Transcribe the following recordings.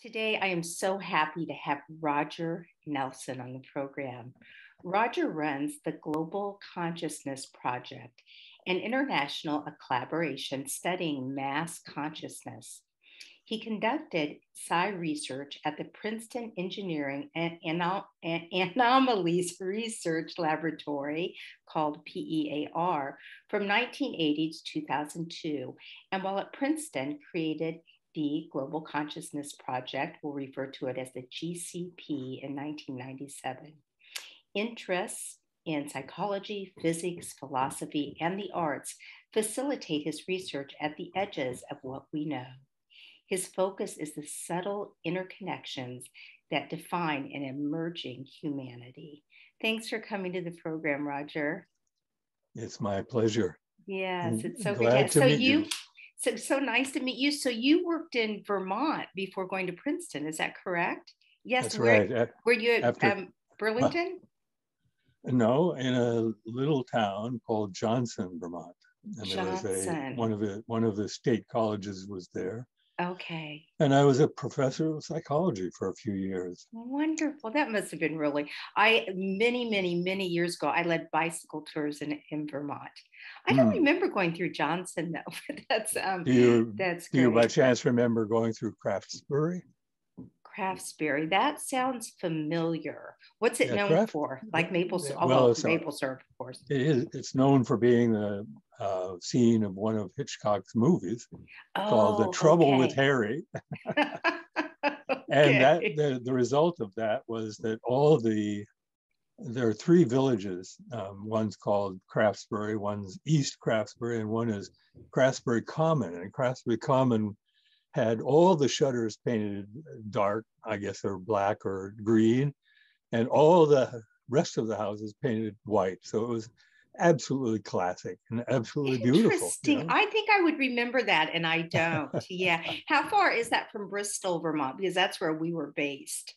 Today, I am so happy to have Roger Nelson on the program. Roger runs the Global Consciousness Project, an international collaboration studying mass consciousness. He conducted psi research at the Princeton Engineering and Anomalies Research Laboratory, called PEAR, from 1980 to 2002, and while at Princeton, created the Global Consciousness Project. We'll refer to it as the GCP in 1997. Interests in psychology, physics, philosophy, and the arts facilitate his research at the edges of what we know. His focus is the subtle interconnections that define an emerging humanity. Thanks for coming to the program, Roger. It's my pleasure. Yes, it's so glad good. to meet you. So nice to meet you. So you worked in Vermont before going to Princeton, is that correct? Yes. That's right. Were you at Burlington? No, in a little town called Johnson, Vermont. And Johnson. One of the state colleges was there. Okay. And I was a professor of psychology for a few years. Wonderful. That must have been really, many years ago, I led bicycle tours in Vermont. I don't remember going through Johnson though, but that's great. Do you by chance remember going through Craftsbury? Craftsbury, that sounds familiar. What's it known for? Like maple syrup, maple syrup, of course. It's known for being the scene of one of Hitchcock's movies called The Trouble with Harry. And that the result of that was that there are three villages. One's called Craftsbury, one's East Craftsbury, and one is Craftsbury Common. And Craftsbury Common had all the shutters painted dark, I guess, or black or green, and all the rest of the houses painted white. So it was absolutely classic and absolutely beautiful. Interesting. You know? I think I would remember that, and I don't. Yeah. How far is that from Bristol, Vermont? Because that's where we were based.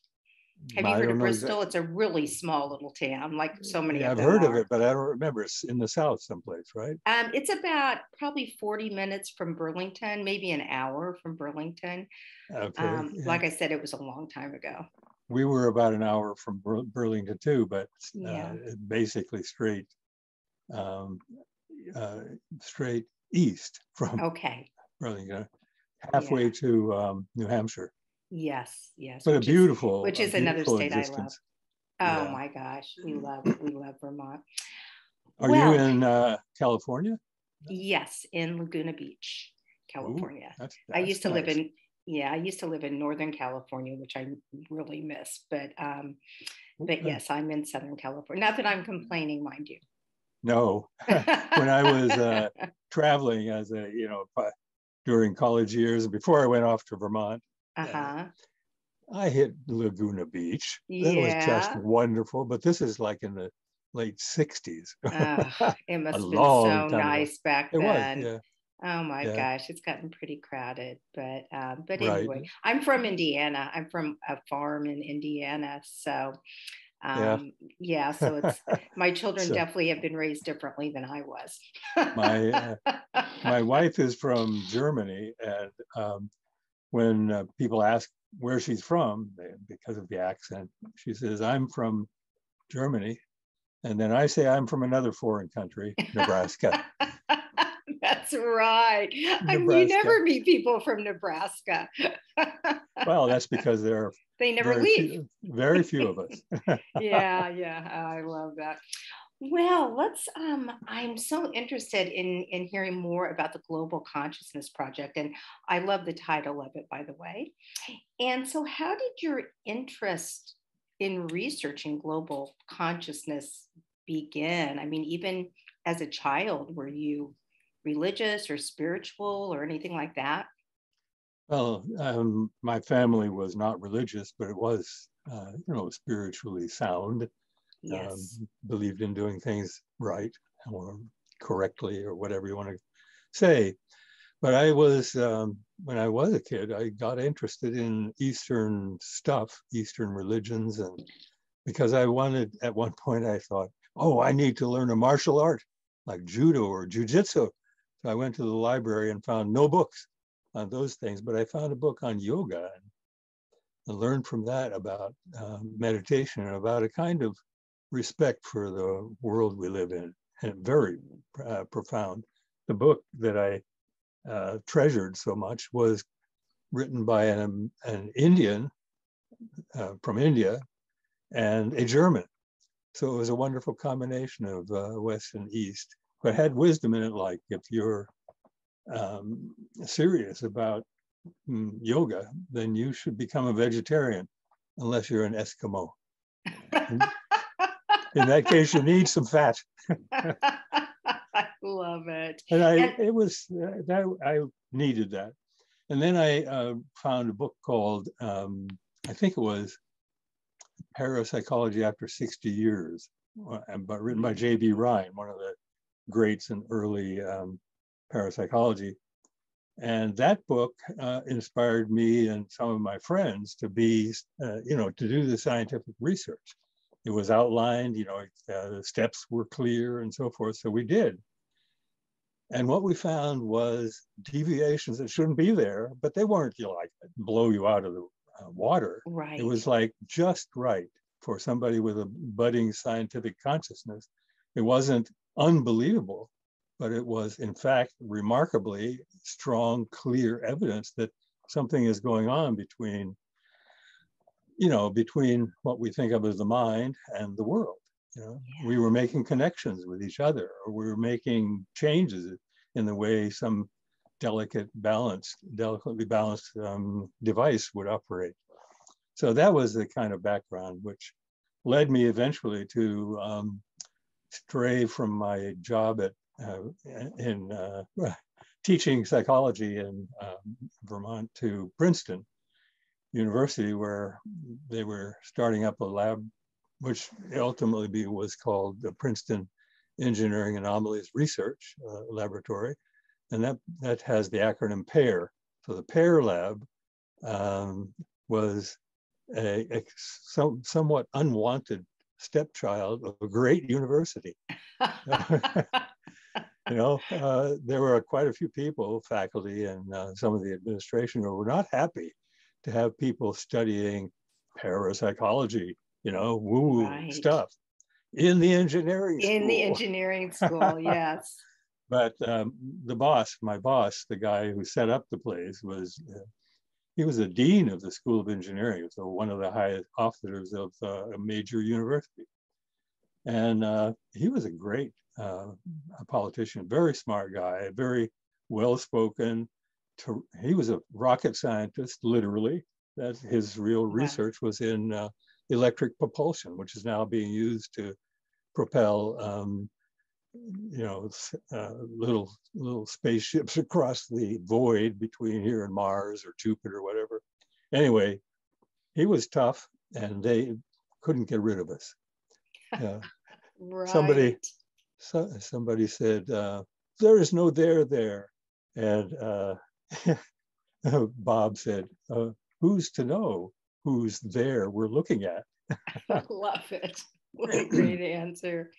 Have you heard of Bristol? It's a really small little town, like so many of them. I've heard of it, but I don't remember. It's in the south someplace, right? It's about probably 40 minutes from Burlington, maybe an hour from Burlington. Okay. Like I said, it was a long time ago. We were about an hour from Burlington too, but basically straight east from Burlington, halfway to New Hampshire. Yes. But a beautiful, which is another state existence. I love. Oh my gosh, we love Vermont. Are you in California? Yes, in Laguna Beach, California. Ooh, that's I used to nice. live in Northern California, which I really miss. But yes, I'm in Southern California. Not that I'm complaining, mind you. No, when I was traveling during college years, before I went off to Vermont, I hit Laguna Beach. That was just wonderful. But this is like in the late 60s. It must have been so nice back then. It was, Oh my gosh, it's gotten pretty crowded. But anyway, I'm from Indiana. I'm from a farm in Indiana. So so it's my children definitely have been raised differently than I was. My wife is from Germany, and when people ask where she's from, because of the accent, she says, "I'm from Germany," and then I say I'm from another foreign country, Nebraska. That's right. You never meet people from Nebraska. Well, that's because they never leave. Very few of us. Yeah. I love that. Well, I'm so interested in hearing more about the Global Consciousness Project, and I love the title of it, by the way. And so how did your interest in researching global consciousness begin? I mean, even as a child, were you religious or spiritual or anything like that? Well, my family was not religious, but it was, spiritually sound. Yes. Believed in doing things right or correctly or whatever you want to say. But I was, when I was a kid, I got interested in Eastern stuff, Eastern religions. And because at one point I thought, I need to learn a martial art like judo or jujitsu. So I went to the library and found no books on those things, but I found a book on yoga. and learned from that about meditation and about a kind of respect for the world we live in, and very profound. The book that I treasured so much was written by an Indian from India and a German. So it was a wonderful combination of West and East, but had wisdom in it, like if you're serious about yoga, then you should become a vegetarian unless you're an Eskimo. In that case, you need some fat. I love it. And it was that I needed that. And then I found a book called, I think it was Parapsychology After 60 Years, but written by J.B. Rhine, one of the greats in early parapsychology. And that book inspired me and some of my friends to be, to do the scientific research. It was outlined, the steps were clear and so forth. So we did. And what we found was deviations that shouldn't be there, but they weren't, like blow you out of the water. Right. It was like just right for somebody with a budding scientific consciousness. It wasn't unbelievable, but it was in fact remarkably strong, clear evidence that something is going on between what we think of as the mind and the world. Yeah. We were making connections with each other, or we were making changes in the way some delicately balanced device would operate. So that was the kind of background which led me eventually to stray from my job in teaching psychology in Vermont to Princeton University, where they were starting up a lab, which ultimately was called the Princeton Engineering Anomalies Research Laboratory. And that has the acronym PAIR. So the PAIR lab was a somewhat unwanted stepchild of a great university. There were quite a few people, faculty, and some of the administration who were not happy to have people studying parapsychology, woo-woo stuff in the engineering school. In the engineering school, yes. But my boss, the guy who set up the place, he was the dean of the School of Engineering, so one of the highest officers of a major university. And he was a great a politician, very smart guy, very well-spoken. He was a rocket scientist, literally. That his real research was in electric propulsion, which is now being used to propel little spaceships across the void between here and Mars or Jupiter or whatever. Anyway, he was tough, and they couldn't get rid of us. Right. Somebody said, there is no there. And Bob said, who's to know who's there we're looking at? I love it. What a great answer.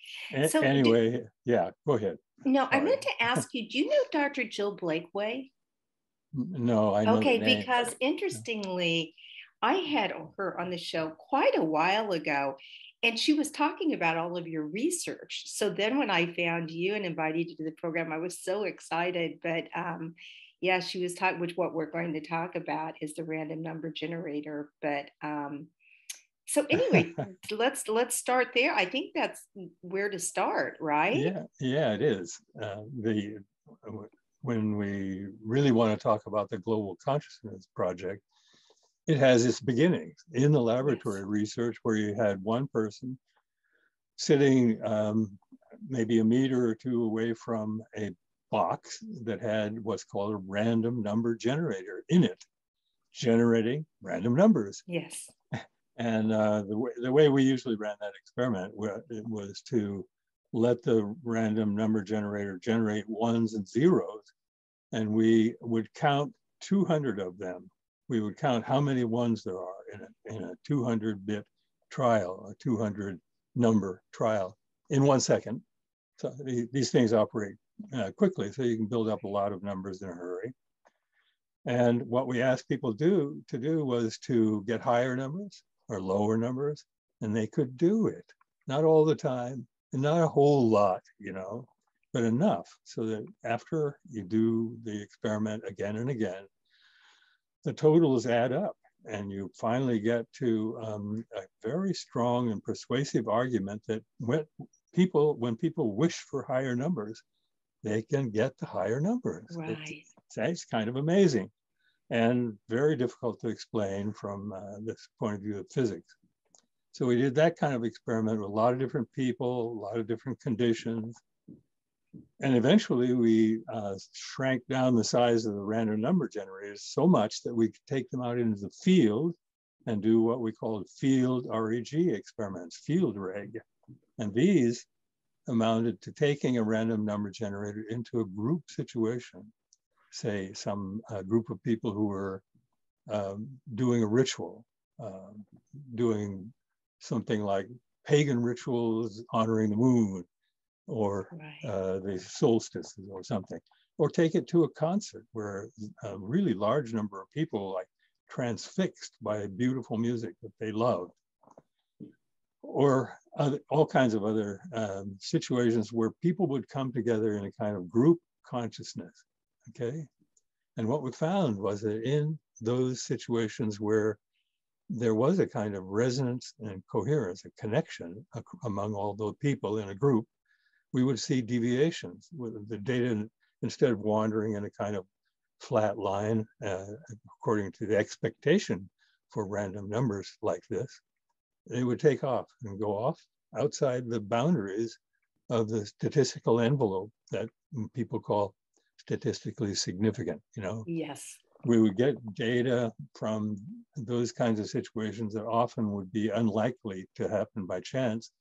So anyway, yeah, go ahead. No, I meant to ask you, do you know Dr. Jill Blakeway? No, I know. Okay, because interestingly, I had her on the show quite a while ago, and she was talking about all of your research. So then when I found you and invited you to the program, I was so excited. But yeah, she was talking, which what we're going to talk about is the random number generator. But so anyway, let's start there. I think that's where to start, right? Yeah, it is. When we really want to talk about the Global Consciousness Project, it has its beginnings in the laboratory research, where you had one person sitting maybe a meter or two away from a box that had what's called a random number generator in it, generating random numbers. Yes. And the way we usually ran that experiment was to let the random number generator generate ones and zeros, and we would count 200 of them. We would count how many ones there are in a 200-bit trial, a 200 number trial in 1 second. So these things operate quickly, so you can build up a lot of numbers in a hurry. And what we asked people to do was to get higher numbers or lower numbers, and they could do it. Not all the time, and not a whole lot, but enough so that after you do the experiment again and again, the totals add up, and you finally get to a very strong and persuasive argument that when people wish for higher numbers, they can get the higher numbers. Right. It's kind of amazing and very difficult to explain from this point of view of physics. So we did that kind of experiment with a lot of different people, a lot of different conditions. And eventually we shrank down the size of the random number generators so much that we could take them out into the field and do what we called field REG experiments, field reg. And these amounted to taking a random number generator into a group situation, say some group of people who were doing a ritual, doing something like pagan rituals honoring the moon, or the solstices or something, or take it to a concert where a really large number of people like transfixed by beautiful music that they loved, or all kinds of other situations where people would come together in a kind of group consciousness, okay? And what we found was that in those situations where there was a kind of resonance and coherence, a connection among all those people in a group, we would see deviations with the data, instead of wandering in a kind of flat line, according to the expectation for random numbers like this, they would take off and go off outside the boundaries of the statistical envelope that people call statistically significant, Yes. We would get data from those kinds of situations that often would be unlikely to happen by chance,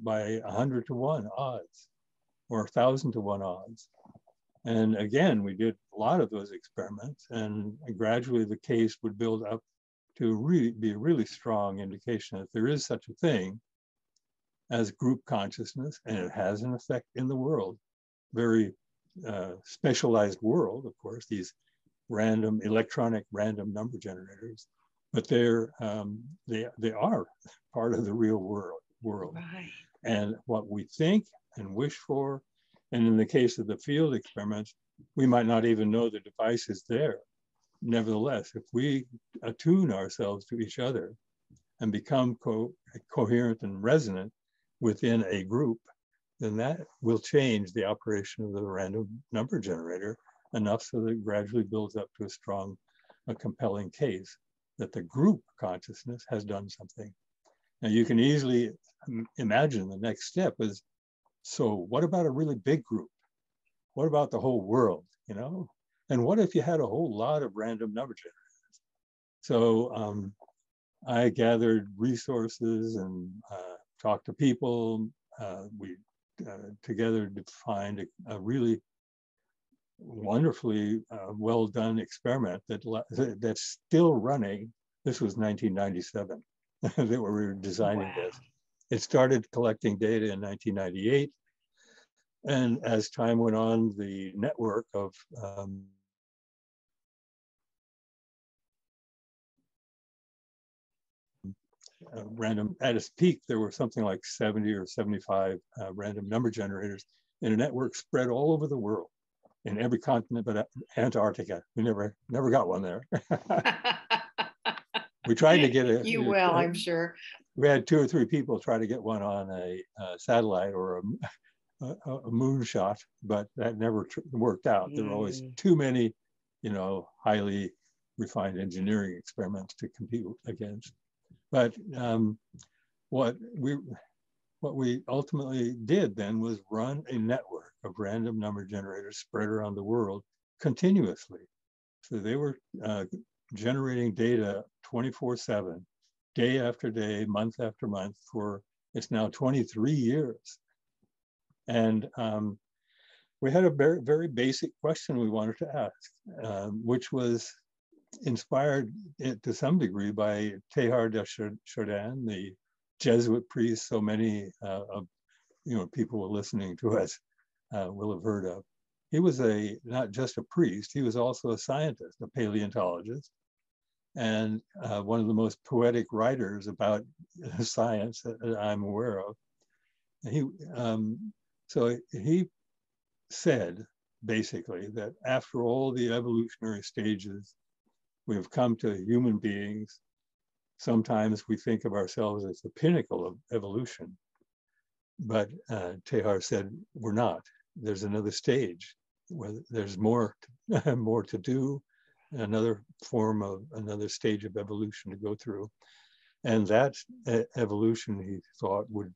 by 100 to 1 odds or 1,000 to 1 odds. And again, we did a lot of those experiments, and gradually the case would build up to really be a really strong indication that there is such a thing as group consciousness, and it has an effect in the world. Very specialized world, of course, these electronic random number generators, but they are part of the real world. Right. And what we think and wish for, and in the case of the field experiments, we might not even know the device is there. Nevertheless, if we attune ourselves to each other and become coherent and resonant within a group, then that will change the operation of the random number generator enough so that it gradually builds up to a compelling case that the group consciousness has done something. Now you can easily imagine the next step is, so what about a really big group? What about the whole world, And what if you had a whole lot of random number generators? So I gathered resources and talked to people. We together defined a really wonderfully well done experiment that's still running. This was 1997 that we were designing this. It started collecting data in 1998. And as time went on, the network of random, at its peak, there were something like 70 or 75 random number generators in a network spread all over the world, in every continent but Antarctica. We never got one there. We tried to get a. You will, I'm sure. We had 2 or 3 people try to get one on a satellite or a moonshot, but that never worked out. There were always too many, highly refined engineering experiments to compete against. But what we ultimately did then was run a network of random number generators spread around the world continuously. So they were generating data 24/7, day after day, month after month, for it's now 23 years. And we had a very, very basic question we wanted to ask, which was inspired to some degree by Teilhard de Chardin, the Jesuit priest so many people listening to us will have heard of. he was not just a priest, he was also a scientist, a paleontologist, and one of the most poetic writers about science that I'm aware of. So he said basically that after all the evolutionary stages, we have come to human beings. Sometimes we think of ourselves as the pinnacle of evolution, but Teilhard said we're not. There's another stage where there's more to do, another stage of evolution to go through. And that evolution, he thought, would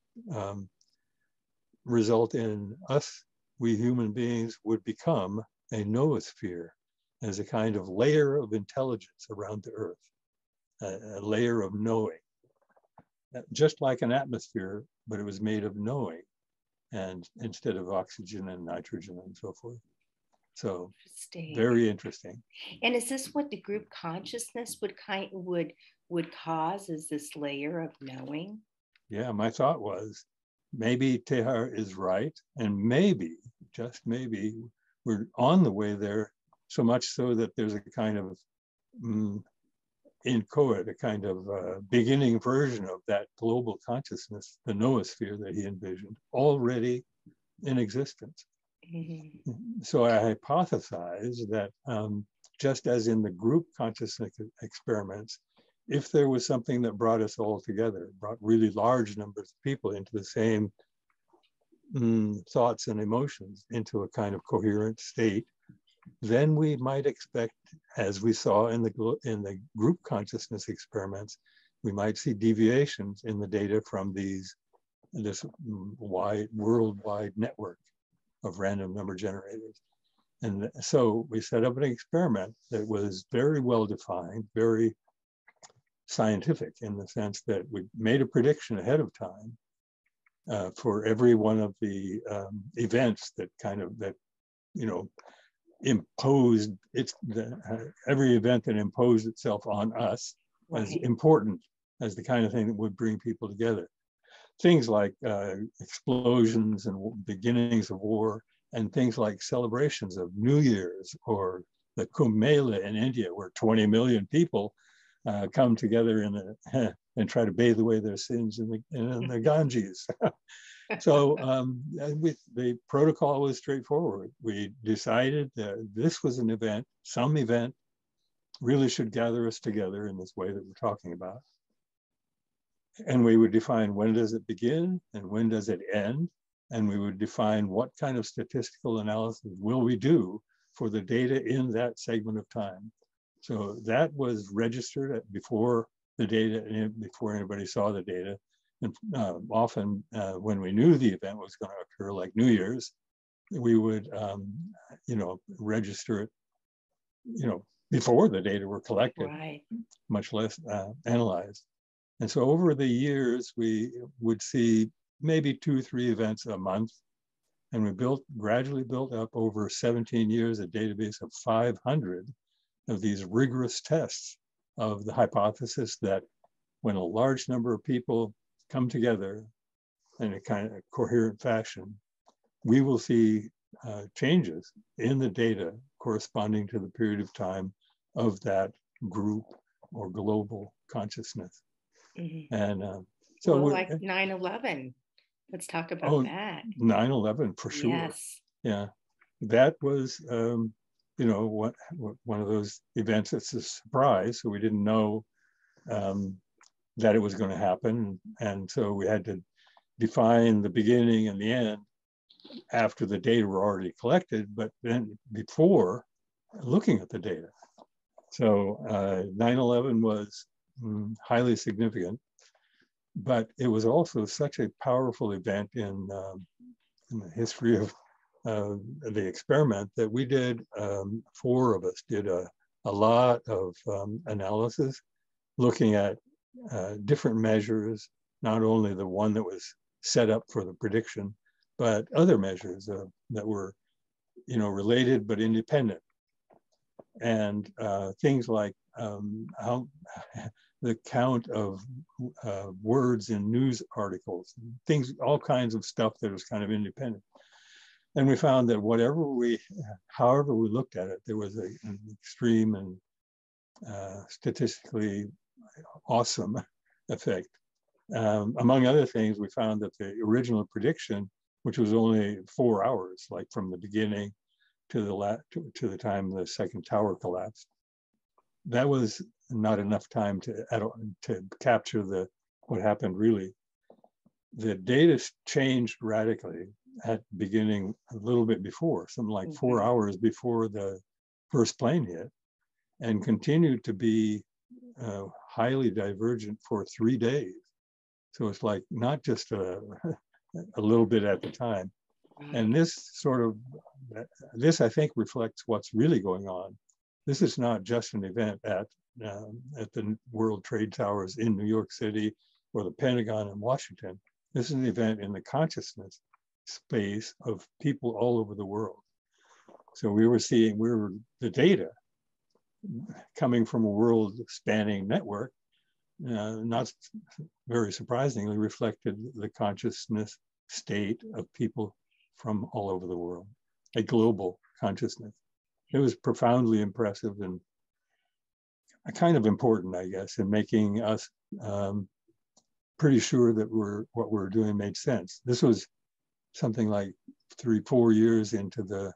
result in us, we human beings, would become a noosphere as a kind of layer of intelligence around the earth, a layer of knowing, just like an atmosphere, but it was made of knowing, and instead of oxygen and nitrogen and so forth. So very interesting. And is this what the group consciousness would cause, is this layer of knowing? Yeah, my thought was maybe Teilhard is right, and maybe, just maybe, we're on the way there, so much so that there's a kind of inchoate, a kind of beginning version of that global consciousness, the noosphere that he envisioned, already in existence. Mm-hmm. So I hypothesize that just as in the group consciousness experiments, if there was something that brought us all together, brought really large numbers of people into the same thoughts and emotions into a kind of coherent state, then we might expect, as we saw in the group consciousness experiments, we might see deviations in the data from this worldwide network of random number generators. And so we set up an experiment that was very well defined, very scientific, in the sense that we made a prediction ahead of time for every one of the events that imposed every event that imposed itself on us as important as the kind of thing that would bring people together. Things like explosions and beginnings of war, and things like celebrations of New Year's, or the Kumbh Mela in India, where 20 million people come together and try to bathe away their sins in the Ganges. So the protocol was straightforward. We decided that this was an event, some event, really should gather us together in this way that we're talking about. And we would define when does it begin and when does it end. And we would define what kind of statistical analysis will we do for the data in that segment of time. So that was registered before the data, before anybody saw the data. And often when we knew the event was going to occur, like New Year's, we would, register it, before the data were collected, right, much less analyzed. And so over the years, we would see maybe 2 or 3 events a month. And we gradually built up over 17 years a database of 500 of these rigorous tests of the hypothesis that when a large number of people come together in a kind of coherent fashion, we will see changes in the data corresponding to the period of time of that group or global consciousness. Mm-hmm. And so like 9/11. Let's talk about that. 9/11 for sure. Yes. Yeah, that was one of those events that's a surprise. So we didn't know that it was going to happen, and so we had to define the beginning and the end after the data were already collected, but then before looking at the data. So 9/11 was highly significant, but it was also such a powerful event in the history of the experiment that we did, 4 of us did a lot of analysis, looking at different measures, not only the one that was set up for the prediction, but other measures that were, related but independent. And things like how the count of words in news articles, things, all kinds of stuff that was kind of independent. And we found that however we looked at it, there was an extreme and statistically awesome effect. Among other things, we found that the original prediction, which was only 4 hours, like from the beginning to the time the second tower collapsed, that was not enough time to capture what happened really. The data changed radically at beginning a little bit before, something like 4 hours before the first plane hit, and continued to be highly divergent for 3 days. So it's like not just a little bit at the time. And this I think reflects what's really going on. This is not just an event at the World Trade Towers in New York City or the Pentagon in Washington. This is an event in the consciousness space of people all over the world. So we were the data coming from a world spanning network, not very surprisingly reflected the consciousness state of people from all over the world, a global consciousness. It was profoundly impressive and kind of important, I guess, in making us pretty sure that what we're doing made sense. This was something like 3-4 years into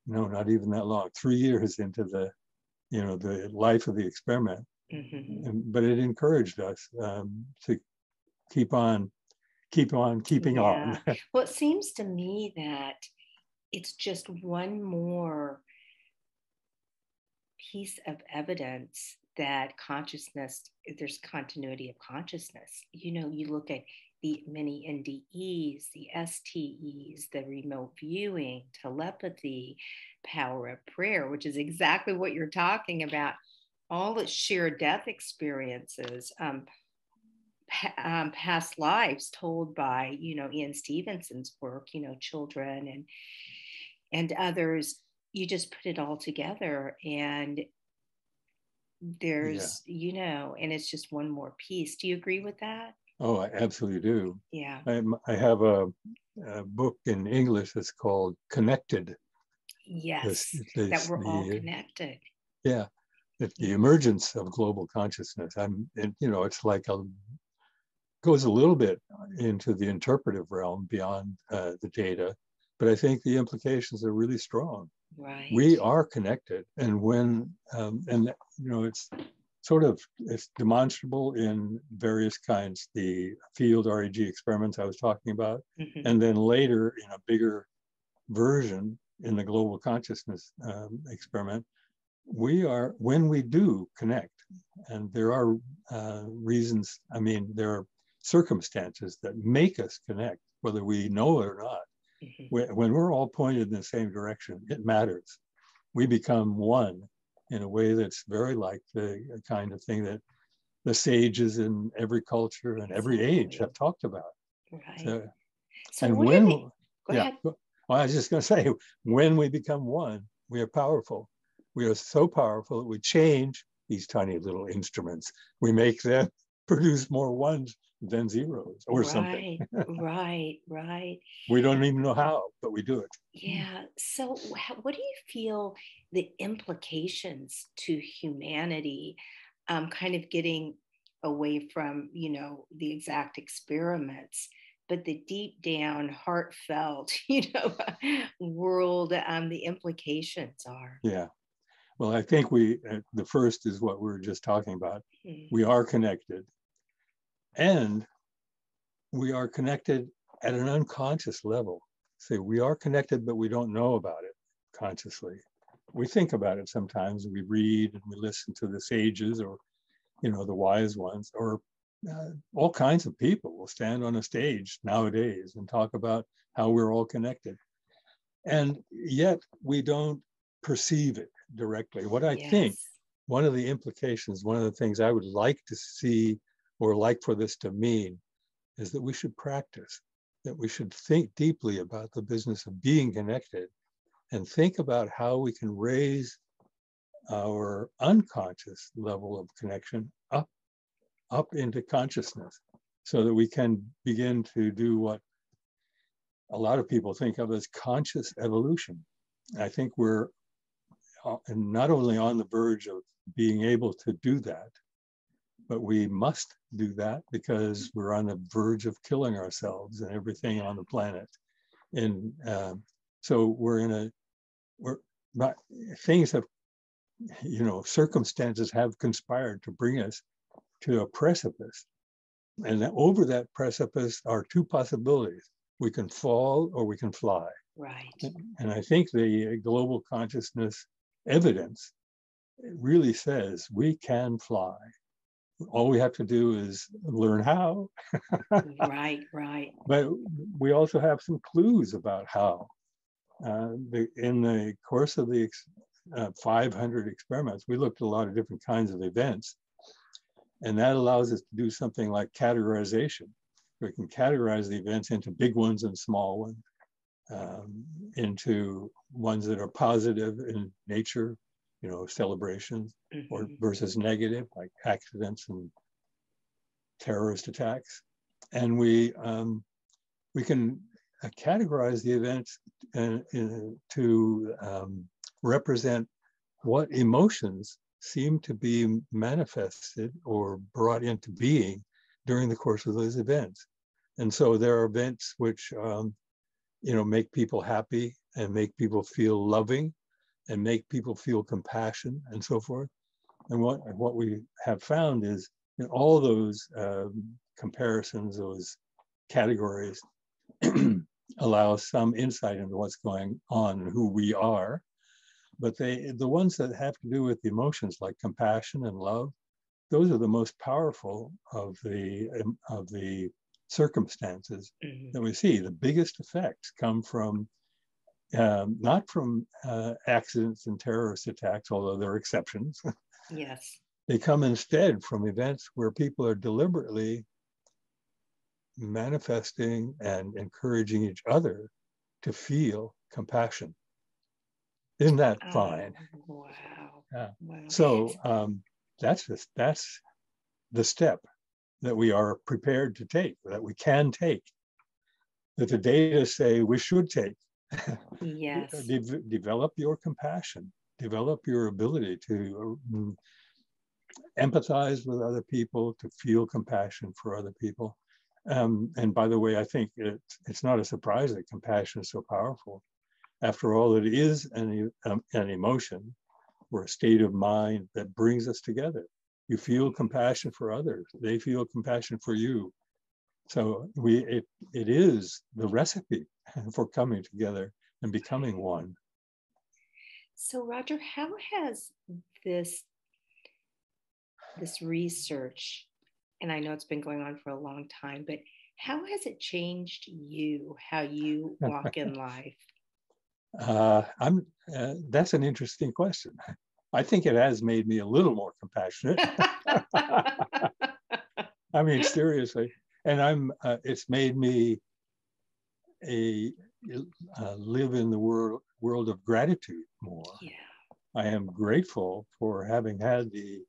not even that long, 3 years into the life of the experiment. But it encouraged us to keep on keeping on. Well, it seems to me that it's just one more piece of evidence that there's continuity of consciousness. You look at the many NDEs, the STEs, the remote viewing, telepathy, power of prayer, which is exactly what you're talking about, all the sheer death experiences, past lives told by, Ian Stevenson's work, children and others. You just put it all together and there's, and it's just one more piece. Do you agree with that? Oh, I absolutely do. Yeah. I have a book in English that's called Connected. Yes, that we're all connected. Yeah, the emergence of global consciousness. It's like goes a little bit into the interpretive realm beyond the data, but I think the implications are really strong. Right. We are connected, and when it's demonstrable in various kinds. The field REG experiments I was talking about, and then later in a bigger version in the global consciousness experiment, when we do connect, and there are reasons, there are circumstances that make us connect, whether we know it or not. When we're all pointed in the same direction, it matters. We become one in a way that's very like the kind of thing that the sages in every culture and every age have talked about. Right. Go ahead. Well, I was just going to say, when we become one, we are powerful. We are so powerful that we change these tiny little instruments. We make them produce more ones than zeros or something. Right. We don't even know how, but we do it. Yeah. So what do you feel the implications to humanity, kind of getting away from, the exact experiments, but the deep down heartfelt, world, the implications are? Yeah. Well, I think the first is what we were just talking about. We are connected, and we are connected at an unconscious level. Say we are connected, but we don't know about it consciously. We think about it sometimes. We read and we listen to the sages or, the wise ones, or all kinds of people will stand on a stage nowadays and talk about how we're all connected. And yet we don't perceive it directly. What I think, one of the implications, one of the things I would like to see or like for this to mean is that we should practice, that we should think deeply about the business of being connected and think about how we can raise our unconscious level of connection up into consciousness so that we can begin to do what a lot of people think of as conscious evolution. I think we're not only on the verge of being able to do that, but we must do that because we're on the verge of killing ourselves and everything on the planet. And so we're not, things have, circumstances have conspired to bring us to a precipice. And over that precipice are two possibilities. We can fall or we can fly. Right. And I think the global consciousness evidence really says we can fly. All we have to do is learn how. Right. But we also have some clues about how. In the course of the 500 experiments, we looked at a lot of different kinds of events. And that allows us to do something like categorization. We can categorize the events into big ones and small ones, into ones that are positive in nature, celebrations, or versus negative, like accidents and terrorist attacks. And we can categorize the events to represent what emotions seem to be manifested or brought into being during the course of those events. And so there are events which, make people happy and make people feel loving and make people feel compassion and so forth. And what we have found is in all those comparisons, those categories allow some insight into what's going on and who we are. But the ones that have to do with the emotions like compassion and love, those are the most powerful of the circumstances that we see. The biggest effects come from not from accidents and terrorist attacks, although there are exceptions. Yes. They come instead from events where people are deliberately manifesting and encouraging each other to feel compassion. Isn't that fine? Wow. Yeah. Wow. So that's the step that we are prepared to take, that we can take, that the data say we should take. Yes. Develop your compassion, develop your ability to empathize with other people, to feel compassion for other people. And by the way, I think it's not a surprise that compassion is so powerful. After all, it is an emotion or a state of mind that brings us together. You feel compassion for others. They feel compassion for you. So it is the recipe for coming together and becoming one. So Roger, how has this research, and I know it's been going on for a long time, but how has it changed you, how you walk in life? That's an interesting question. I think it has made me a little more compassionate. I mean, seriously. And it's made me live in the world of gratitude more. Yeah. I am grateful for having had the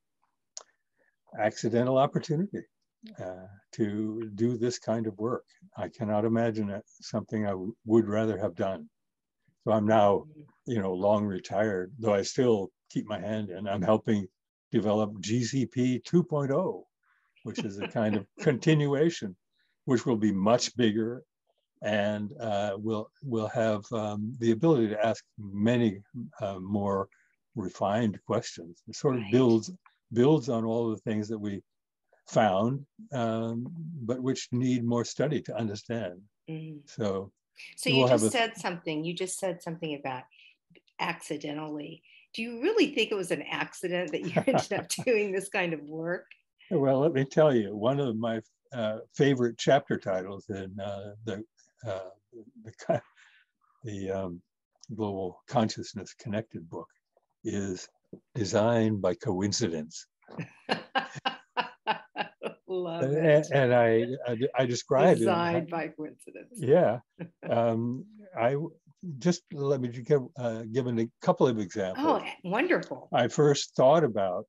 accidental opportunity to do this kind of work. I cannot imagine it something I would rather have done. So I'm now, long retired, though I still keep my hand in. I'm helping develop GCP 2.0, which is a kind of continuation, which will be much bigger and will have the ability to ask many more refined questions. It sort of builds on all the things that we found, but which need more study to understand. So you just said something about accidentally. Do you really think it was an accident that you ended up doing this kind of work? Well, let me tell you, one of my favorite chapter titles in the Global Consciousness Connected book is Design by Coincidence. Love it. And I describe Design by coincidence. Yeah. I just let me give a couple of examples. Oh, wonderful. I first thought about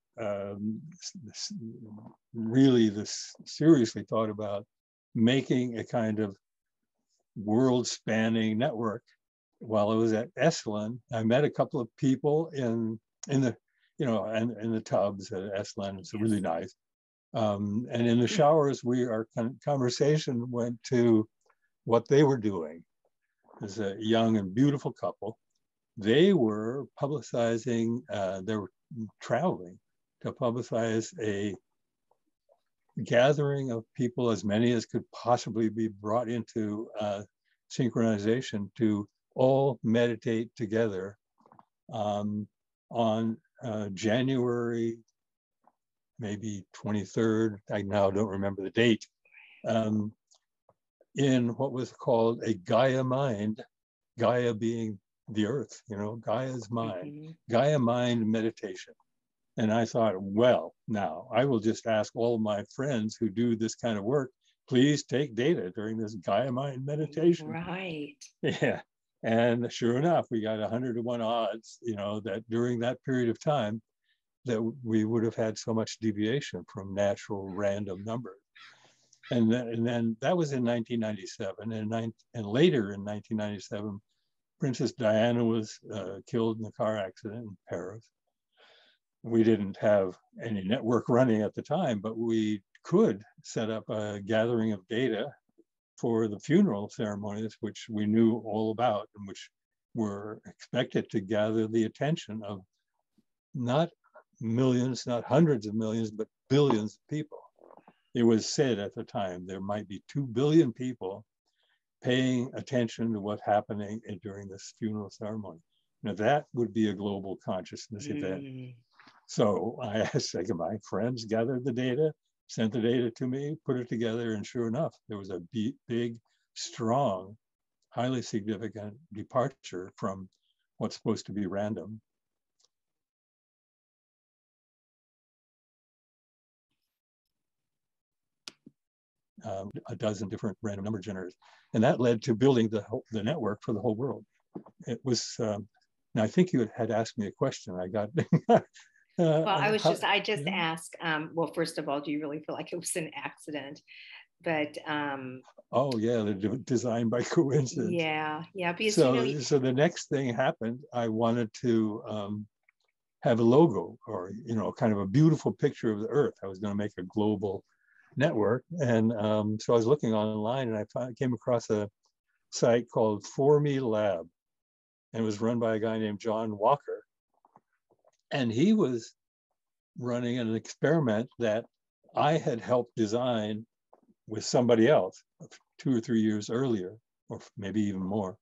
seriously thought about making a kind of world-spanning network. While I was at Esalen, I met a couple of people in the, you know, and in the tubs at Esalen. It's really nice. And in the showers, our conversation went to what they were doing. As a young and beautiful couple, they were publicizing, they were traveling to publicize a gathering of people, as many as could possibly be brought into synchronization, to all meditate together on January, maybe 23rd, I now don't remember the date, in what was called a Gaia mind, Gaia being the earth, you know, Gaia's mind, Gaia mind meditation. And I thought, well, now I will just ask all my friends who do this kind of work, please take data during this Gaia mind meditation. Right. Yeah. And sure enough, we got 100 to 1 odds, you know, that during that period of time, that we would have had so much deviation from natural random numbers. And then that was in 1997. And later in 1997, Princess Diana was killed in a car accident in Paris. We didn't have any network running at the time, but we could set up a gathering of data for the funeral ceremonies, which we knew all about and which were expected to gather the attention of not millions, not hundreds of millions, but billions of people. It was said at the time there might be 2 billion people paying attention to what's happening during this funeral ceremony. Now that would be a global consciousness event. So I asked my friends, gathered the data, sent the data to me, put it together, and sure enough, there was a big, strong, highly significant departure from what's supposed to be random. A dozen different random number generators. And that led to building the network for the whole world. It was, now I think you had asked me a question. I got, well, I just asked, well, first of all, do you really feel like it was an accident? But oh yeah, they're designed by coincidence. Yeah. Because so the next thing happened. I wanted to have a logo, or kind of a beautiful picture of the Earth. I was going to make a global network, and so I was looking online, and I came across a site called For-Me Lab, and it was run by a guy named John Walker, and he was running an experiment that I had helped design with somebody else 2 or 3 years earlier, or maybe even more.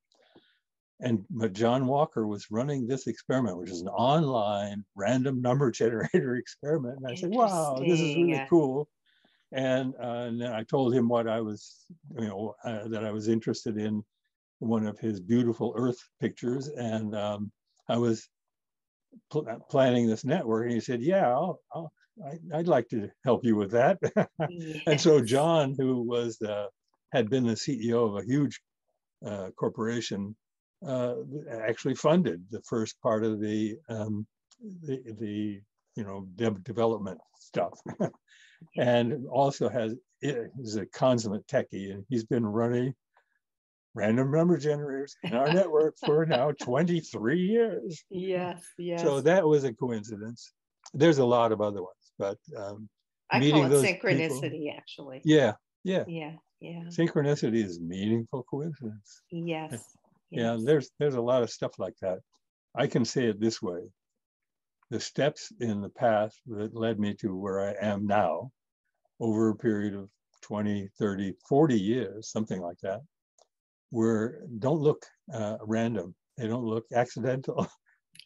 But John Walker was running this experiment, which is an online random number generator experiment. And I said, wow, this is really cool. And then I told him what I was, that I was interested in one of his beautiful Earth pictures. And I was planning this network. And he said, yeah, I'd like to help you with that. Yes. And so John, who had been the CEO of a huge corporation, actually funded the first part of the development stuff, and also is a consummate techie, and he's been running random number generators in our network for now 23 years. Yes. So that was a coincidence. There's a lot of other ones, but I call it synchronicity, people, actually. Yeah. Synchronicity is meaningful coincidence. Yes. Yeah, there's a lot of stuff like that. I can say it this way. The steps in the path that led me to where I am now, over a period of 20, 30, 40 years, something like that, don't look random. They don't look accidental.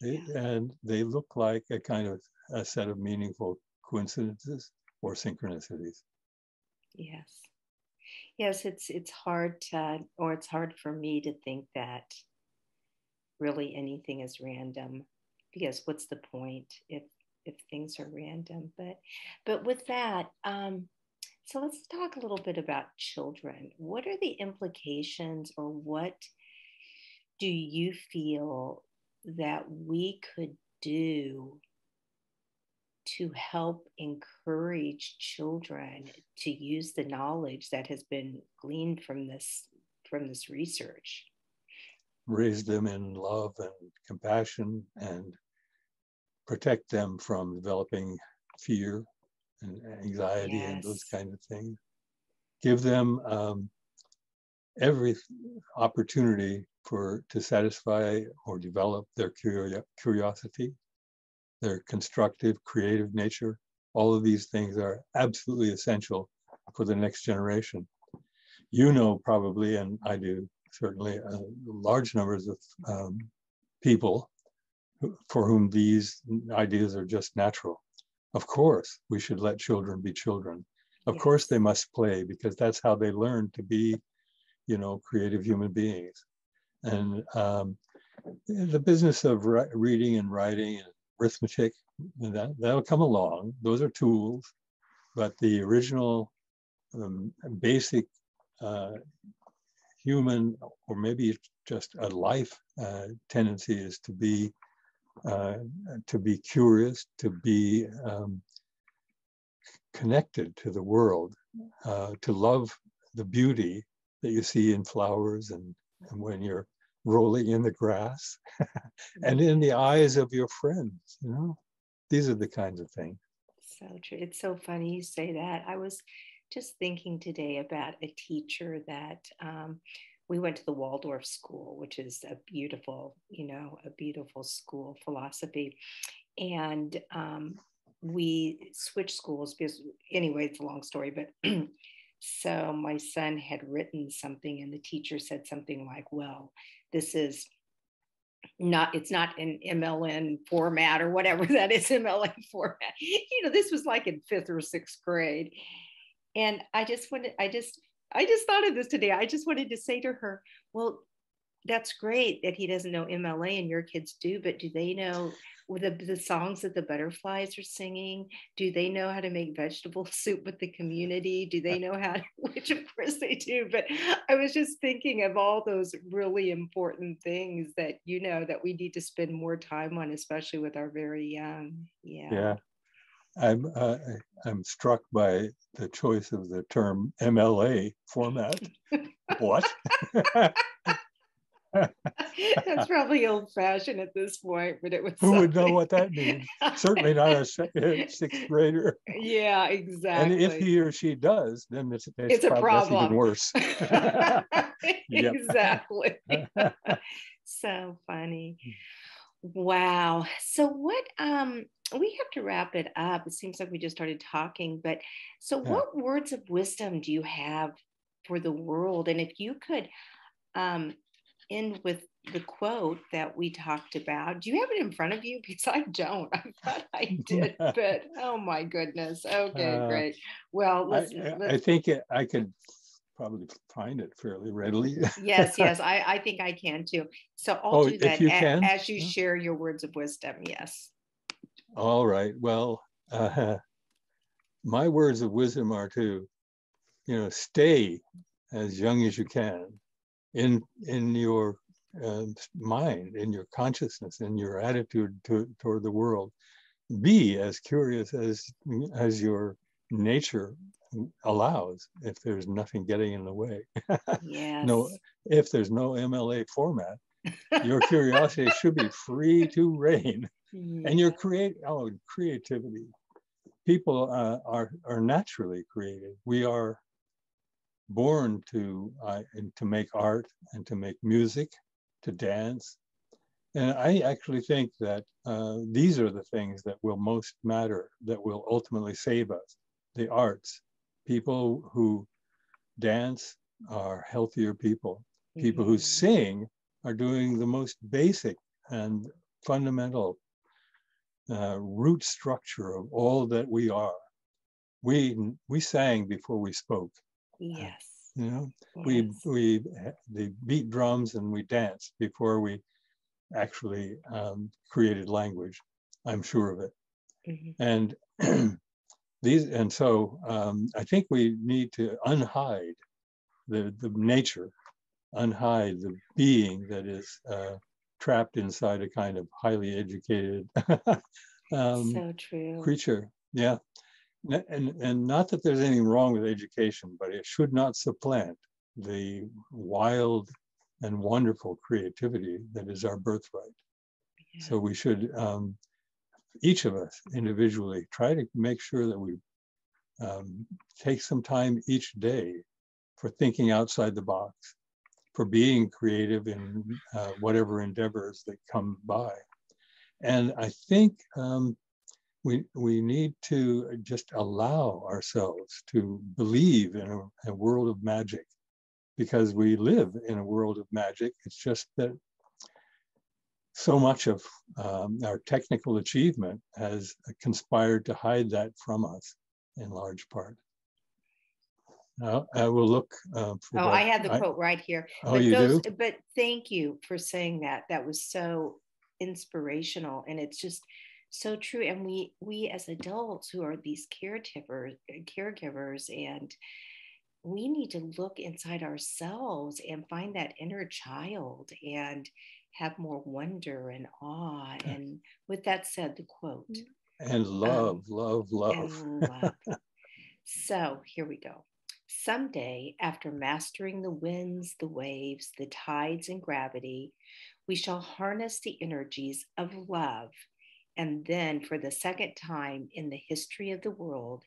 And they look like a kind of a set of meaningful coincidences or synchronicities. Yes, it's hard it's hard for me to think that really anything is random, because what's the point if things are random? But with that, so let's talk a little bit about children. What are the implications, or what do you feel that we could do to help encourage children to use the knowledge that has been gleaned from from this research. Raise them in love and compassion and protect them from developing fear and anxiety and those kinds of things. Give them every opportunity to satisfy or develop their curiosity, their constructive, creative nature. All of these things are absolutely essential for the next generation. You know, probably, and I do certainly, large numbers of people for whom these ideas are just natural. Of course, we should let children be children. Of course, they must play, because that's how they learn to be, you know, creative human beings. And the business of reading and writing and arithmetic, that'll come along. Those are tools, but the original basic human, or maybe just a life tendency, is to be curious, to be connected to the world, to love the beauty that you see in flowers and when you're rolling in the grass and in the eyes of your friends. You know, these are the kinds of things. So true. It's so funny you say that. I was just thinking today about a teacher that we went to the Waldorf School, which is a beautiful, you know, a beautiful school, philosophy. And we switched schools because, anyway, it's a long story, but so my son had written something and the teacher said something like, well, this is not, it's not an MLN format or whatever that is, MLA format. You know, this was like in 5th or 6th grade. And I just thought of this today. I just wanted to say to her, well, that's great that he doesn't know MLA and your kids do, but do they know the songs that the butterflies are singing? Do they know how to make vegetable soup with the community? Do they know how to, which of course they do, but I was just thinking of all those really important things that, you know, that we need to spend more time on, especially with our very young. Yeah. I'm struck by the choice of the term MLA format. What? That's probably old-fashioned at this point, but it was. Who would know what that means? Certainly not a 6th grader. Yeah, exactly. And if he or she does, then it's a problem. That's even worse. Exactly. So funny. Wow. So what? We have to wrap it up. It seems like we just started talking, but so what words of wisdom do you have for the world? And if you could end with the quote that we talked about. Do you have it in front of you? Because I don't. I thought I did, but oh my goodness. Okay, great. Well, I think I could probably find it fairly readily. Yes, I think I can too. So I'll do that as you share your words of wisdom. Yes. All right. Well, my words of wisdom are to, you know, stay as young as you can in your mind, in your consciousness, in your attitude toward the world. Be as curious as your nature allows, if there's nothing getting in the way. Yes. No, if there's no MLA format, your curiosity should be free to reign. Yeah. And your creativity. People are naturally creative. We are born to make art and to make music, to dance. And I actually think that these are the things that will most matter, that will ultimately save us. The arts. People who dance are healthier people. People who sing are doing the most basic and fundamental root structure of all that we are. We sang before we spoke. Yes. You know, yes. we beat drums and we danced before we actually created language. I'm sure of it. And so I think we need to unhide the nature, unhide the being that is trapped inside a kind of highly educated so true. creature. Yeah. And not that there's anything wrong with education, but it should not supplant the wild and wonderful creativity that is our birthright. Yeah. So we should, each of us individually, try to make sure that we take some time each day for thinking outside the box, for being creative in whatever endeavors that come by. And I think we need to just allow ourselves to believe in a world of magic, because we live in a world of magic. It's just that so much of our technical achievement has conspired to hide that from us in large part. I will look for that. I have the quote right here. Oh, you do? But thank you for saying that. That was so inspirational, and it's just so true. And we as adults who are these caregivers, and we need to look inside ourselves and find that inner child and have more wonder and awe. And with that said, the quote. And love. And love. So here we go. Someday, after mastering the winds, the waves, the tides, and gravity, we shall harness the energies of love. And then, for the second time in the history of the world,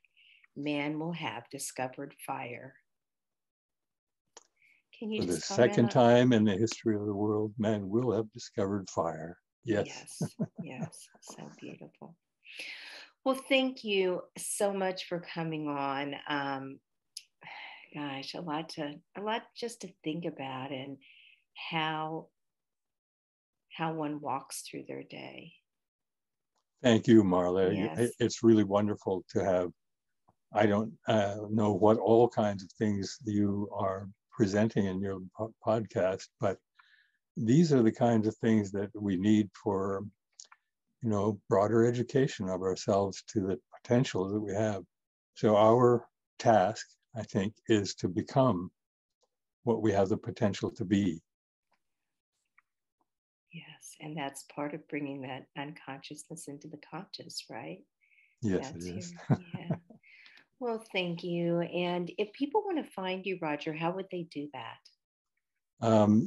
man will have discovered fire. Can you just comment? For the second time in the history of the world, man will have discovered fire. Yes. Yes. So beautiful. Well, thank you so much for coming on. Gosh, a lot just to think about, and how one walks through their day. Thank you, Marla. Yes. It's really wonderful to have, I don't know what all kinds of things you are presenting in your podcast, but these are the kinds of things that we need for, broader education of ourselves to the potential that we have. So our task, I think, is to become what we have the potential to be. Yes, and that's part of bringing that unconsciousness into the conscious, right? Yes, it is. Yeah. Well, thank you. And if people want to find you, Roger, how would they do that?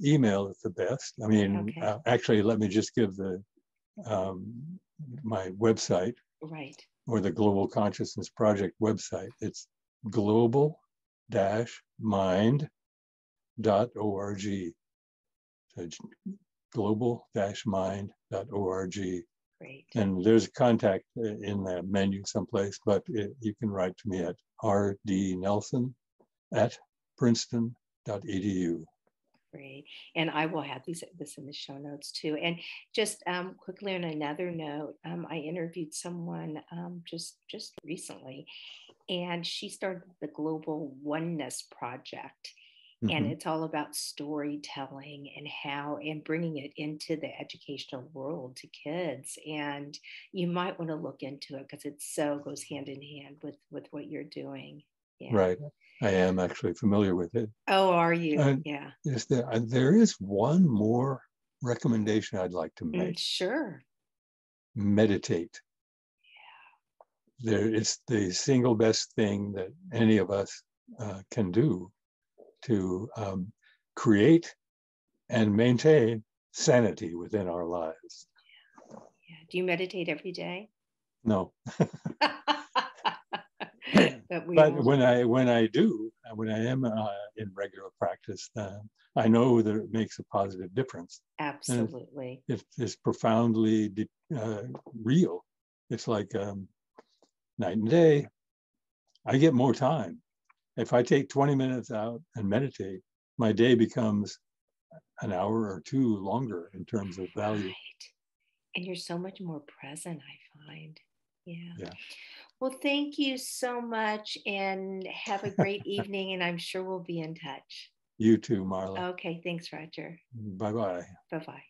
Email is the best. I mean, okay. Actually, let me just give the my website. Right. Or the Global Consciousness Project website. It's global-mind.org. So it's global-mind.org. Great. And there's a contact in the menu someplace, but you can write to me at rdnelson@princeton.edu. Great. And I will have this in the show notes too. And just quickly on another note, I interviewed someone just recently, and she started the Global Oneness Project. Mm-hmm. And it's all about storytelling and bringing it into the educational world to kids. And you might want to look into it, because it goes hand in hand with what you're doing. Yeah. Right. I am actually familiar with it. Oh, are you? Yeah. There is one more recommendation I'd like to make. Sure. Meditate. Yeah. It's the single best thing that any of us can do to create and maintain sanity within our lives. Yeah. Do you meditate every day? No. But when I do, when I am in regular practice, I know that it makes a positive difference. Absolutely. It's profoundly real. It's like night and day. I get more time. If I take 20 minutes out and meditate, my day becomes an hour or two longer in terms of value. Right. And you're so much more present, I find. Yeah. Well, thank you so much, and have a great evening, and I'm sure we'll be in touch. You too, Marla. Okay, thanks, Roger. Bye-bye. Bye-bye.